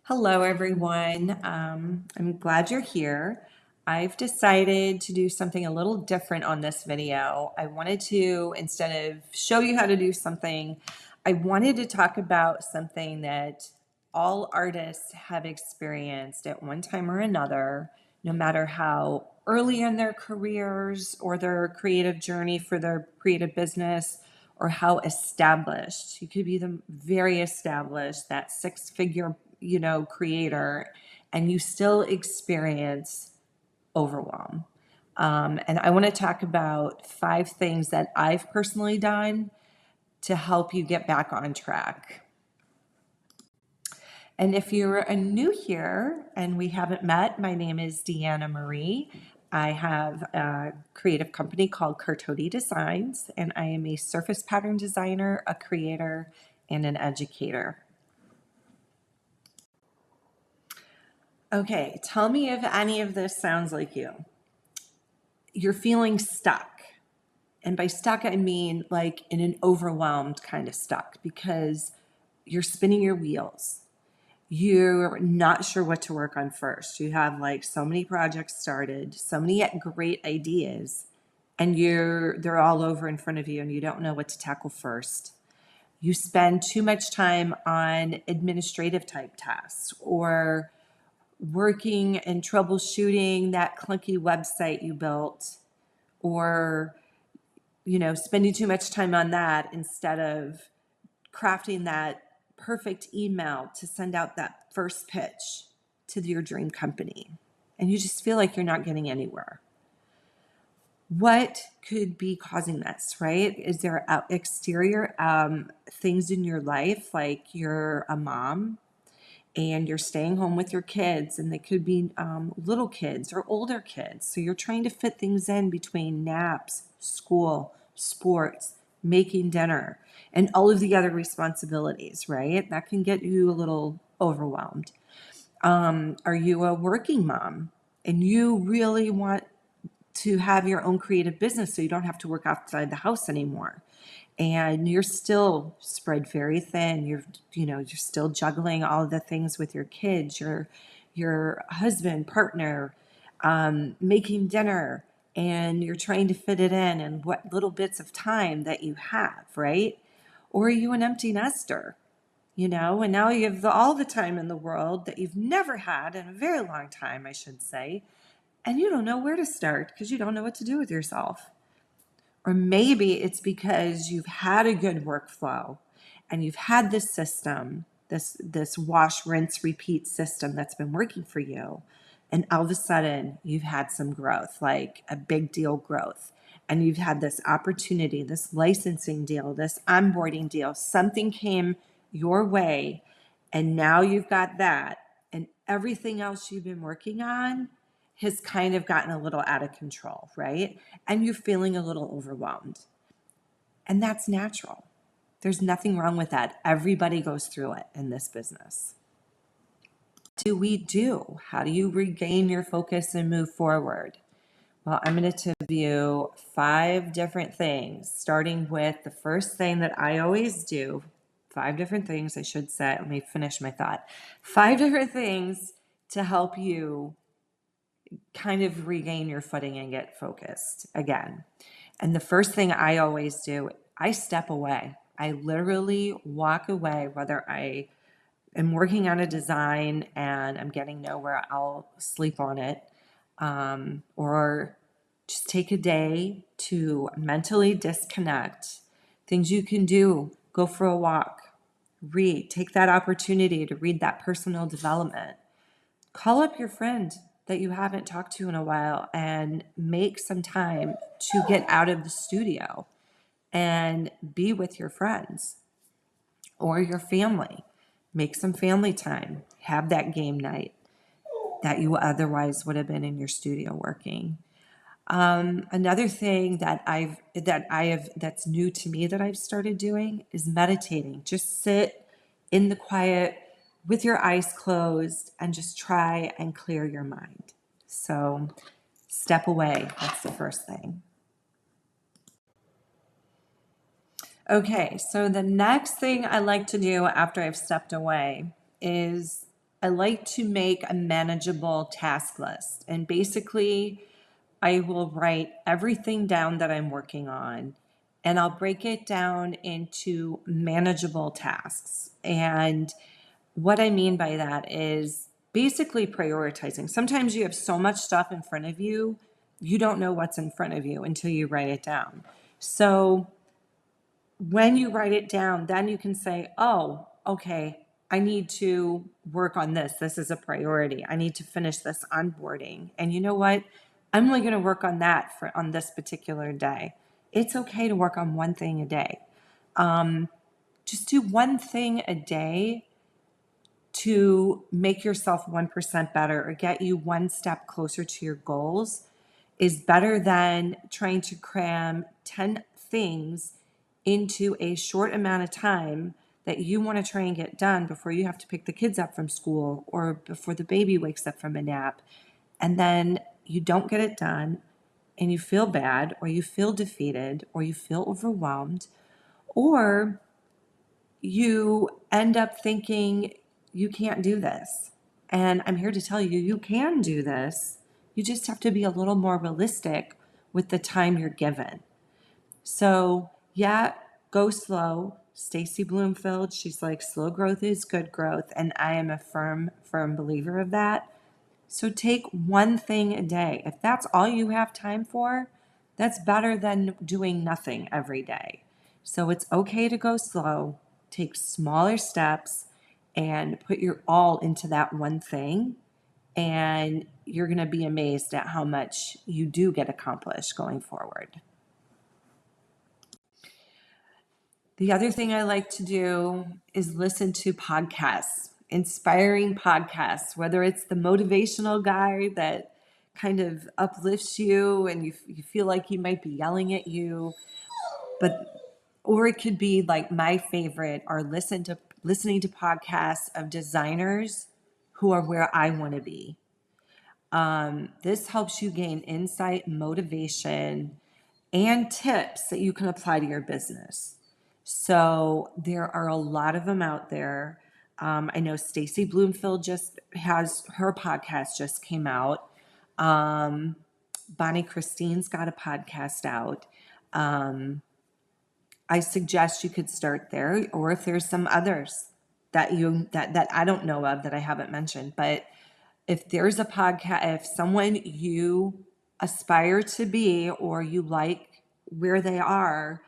Hello, everyone. I'm glad you're here. I've decided to do something a little different on this video. I wanted to, instead of show you how to do something, I wanted to talk about something that all artists have experienced at one time or another, no matter how early in their careers or their creative journey for their creative business, or how established. You could be the very established, that six-figure creator, and you still experience overwhelm. And I want to talk about 5 things that I've personally done to help you get back on track. And if you're a new here and we haven't met, my name is Deanna Marie. I have a creative company called Cartodi Designs, and I am a surface pattern designer, a creator, and an educator. Okay, tell me if any of this sounds like you. You're feeling stuck. And by stuck, I mean like in an overwhelmed kind of stuck because you're spinning your wheels. You're not sure what to work on first. You have like so many projects started, so many great ideas, and they're all over in front of you and you don't know what to tackle first. You spend too much time on administrative type tasks or working and troubleshooting that clunky website you built, or spending too much time on that instead of crafting that perfect email to send out that first pitch to your dream company. And you just feel like you're not getting anywhere. What could be causing this, right? Is there exterior things in your life, like you're a mom and you're staying home with your kids, and they could be little kids or older kids. So you're trying to fit things in between naps, school, sports, making dinner, and all of the other responsibilities, right? That can get you a little overwhelmed. Are you a working mom and you really want to have your own creative business so you don't have to work outside the house anymore? And you're still spread very thin. You're still juggling all of the things with your kids, your husband, partner, making dinner, and you're trying to fit it in and what little bits of time that you have, right? Or are you an empty nester? And now you have all the time in the world that you've never had in a very long time, I should say, and you don't know where to start because you don't know what to do with yourself. Or maybe it's because you've had a good workflow and you've had this system, this wash, rinse, repeat system that's been working for you. And all of a sudden you've had some growth, like a big deal growth. And you've had this opportunity, this licensing deal, this onboarding deal, something came your way. And now you've got that. And everything else you've been working on has kind of gotten a little out of control, right? And you're feeling a little overwhelmed. And that's natural. There's nothing wrong with that. Everybody goes through it in this business. What do we do? How do you regain your focus and move forward? Well, I'm going to give you 5 different things, starting with the first thing that I always do. 5 different things, I should say. Let me finish my thought. 5 different things to help you kind of regain your footing and get focused again. And the first thing I always do, I step away. I literally walk away, whether I am working on a design and I'm getting nowhere, I'll sleep on it, or just take a day to mentally disconnect. Things you can do: go for a walk, read, take that opportunity to read that personal development. Call up your friend that you haven't talked to in a while and make some time to get out of the studio and be with your friends or your family. Make some family time. Have that game night that you otherwise would have been in your studio working. Another thing that's new to me that I've started doing is meditating. Just sit in the quiet with your eyes closed and just try and clear your mind. So step away. That's the first thing. Okay, so the next thing I like to do after I've stepped away is I like to make a manageable task list. And basically, I will write everything down that I'm working on, and I'll break it down into manageable tasks. And what I mean by that is basically prioritizing. Sometimes you have so much stuff in front of you, you don't know what's in front of you until you write it down. So when you write it down, then you can say, oh, okay, I need to work on this. This is a priority. I need to finish this onboarding. And you know what? I'm only going to work on that on this particular day. It's okay to work on one thing a day. Just do one thing a day to make yourself 1% better or get you one step closer to your goals is better than trying to cram 10 things into a short amount of time that you want to try and get done before you have to pick the kids up from school or before the baby wakes up from a nap. And then you don't get it done and you feel bad or you feel defeated or you feel overwhelmed or you end up thinking you can't do this. And I'm here to tell you, you can do this. You just have to be a little more realistic with the time you're given. So, yeah, go slow. Stacy Bloomfield, she's like, slow growth is good growth. And I am a firm believer of that. So take one thing a day. If that's all you have time for, that's better than doing nothing every day. So it's okay to go slow, take smaller steps, and put your all into that one thing. And you're going to be amazed at how much you do get accomplished going forward. The other thing I like to do is listen to podcasts, inspiring podcasts, whether it's the motivational guy that kind of uplifts you and you feel like he might be yelling at you, or it could be like my favorite are listening to podcasts of designers who are where I want to be. This helps you gain insight, motivation, and tips that you can apply to your business. So there are a lot of them out there. I know Stacy Bloomfield just has her podcast just came out. Bonnie Christine's got a podcast out. I suggest you could start there, or if there's some others that I don't know of that I haven't mentioned, but if there's a podcast, if someone you aspire to be or you like where they are,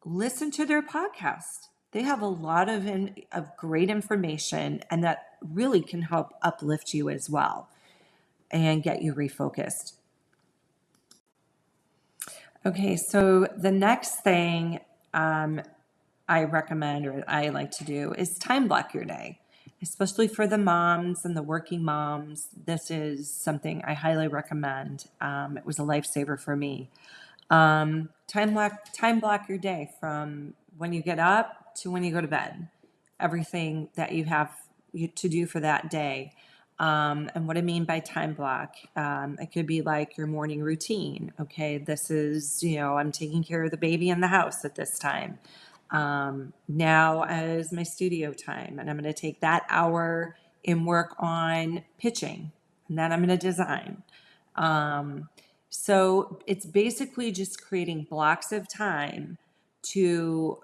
listen to their podcast. They have a lot of great information, and that really can help uplift you as well and get you refocused. Okay, so the next thing I recommend or I like to do is time block your day, especially for the moms and the working moms. This is something I highly recommend. It was a lifesaver for me. Time block your day from when you get up to when you go to bed. Everything that you have to do for that day. And what I mean by time block, it could be like your morning routine. Okay, this is, I'm taking care of the baby in the house at this time. Now is my studio time, and I'm going to take that hour and work on pitching, and then I'm going to design. So it's basically just creating blocks of time to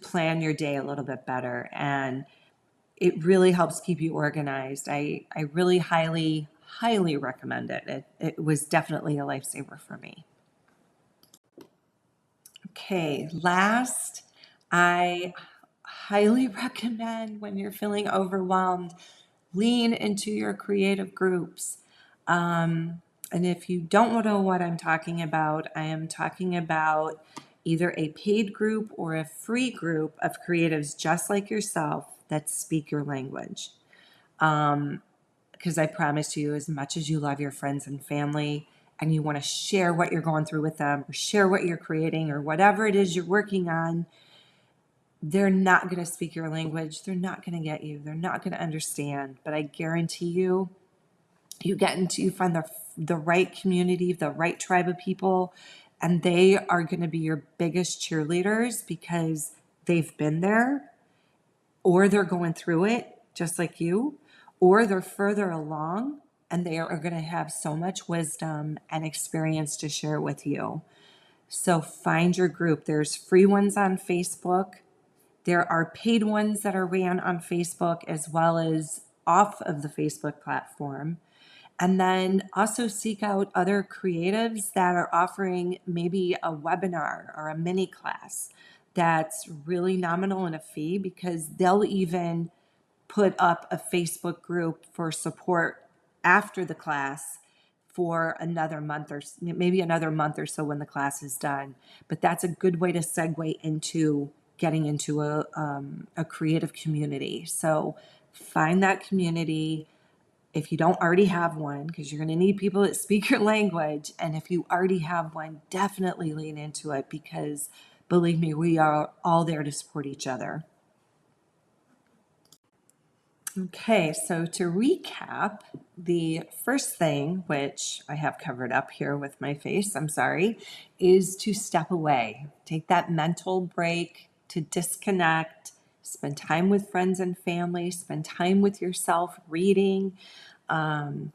plan your day a little bit better, and it really helps keep you organized. I really highly recommend it. It was definitely a lifesaver for me. Okay, last, I highly recommend when you're feeling overwhelmed, lean into your creative groups. And if you don't know what I'm talking about, I am talking about either a paid group or a free group of creatives just like yourself that speak your language. Because I promise you, as much as you love your friends and family and you want to share what you're going through with them or share what you're creating or whatever it is you're working on, they're not going to speak your language. They're not going to get you. They're not going to understand. But I guarantee you, you find the right community, the right tribe of people, and they are going to be your biggest cheerleaders because they've been there or they're going through it just like you, or they're further along and they are going to have so much wisdom and experience to share with you. So find your group. There's free ones on Facebook. There are paid ones that are ran on Facebook as well as off of the Facebook platform. And then also seek out other creatives that are offering maybe a webinar or a mini class that's really nominal in a fee, because they'll even put up a Facebook group for support after the class for another month or maybe another month or so when the class is done. But that's a good way to segue into getting into a creative community. So find that community if you don't already have one, because you're going to need people that speak your language. And if you already have one, definitely lean into it, because believe me, we are all there to support each other. Okay, so to recap, the first thing, which I have covered up here with my face, I'm sorry, is to step away. Take that mental break to disconnect, spend time with friends and family, spend time with yourself, reading,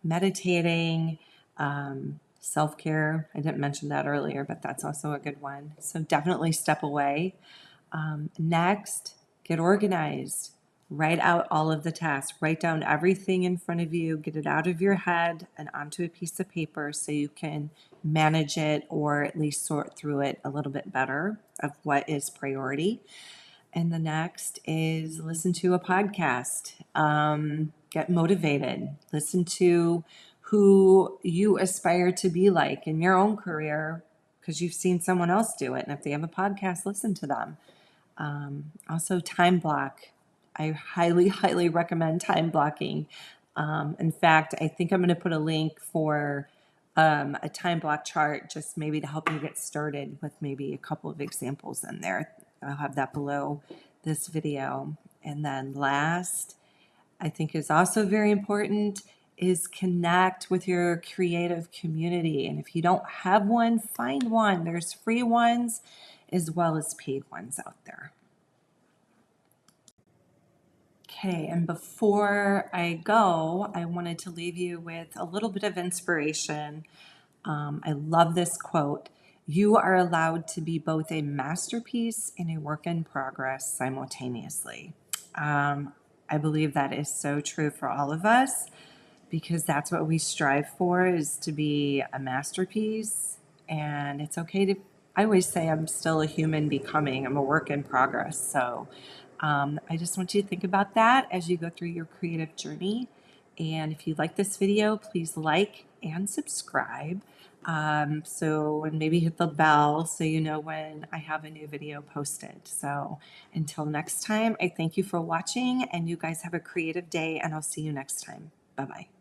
meditating, self-care. I didn't mention that earlier, but that's also a good one. So definitely step away. Next, get organized. Write out all of the tasks. Write down everything in front of you. Get it out of your head and onto a piece of paper so you can manage it, or at least sort through it a little bit better of what is priority. And the next is listen to a podcast. Get motivated. Listen to who you aspire to be like in your own career, because you've seen someone else do it. And if they have a podcast, listen to them. Also, time block. I highly, highly recommend time blocking. In fact, I think I'm going to put a link for a time block chart, just maybe to help you get started with maybe a couple of examples in there. I'll have that below this video. And then last, I think is also very important, is connect with your creative community. And if you don't have one, find one. There's free ones as well as paid ones out there. Okay, and before I go, I wanted to leave you with a little bit of inspiration. I love this quote. You are allowed to be both a masterpiece and a work in progress simultaneously. I believe that is so true for all of us, because that's what we strive for, is to be a masterpiece. And it's okay to, I always say I'm still a human becoming, I'm a work in progress. So I just want you to think about that as you go through your creative journey. And if you like this video, please like and subscribe. And maybe hit the bell so you know when I have a new video posted. So until next time, I thank you for watching, and you guys have a creative day, and I'll see you next time. Bye-bye.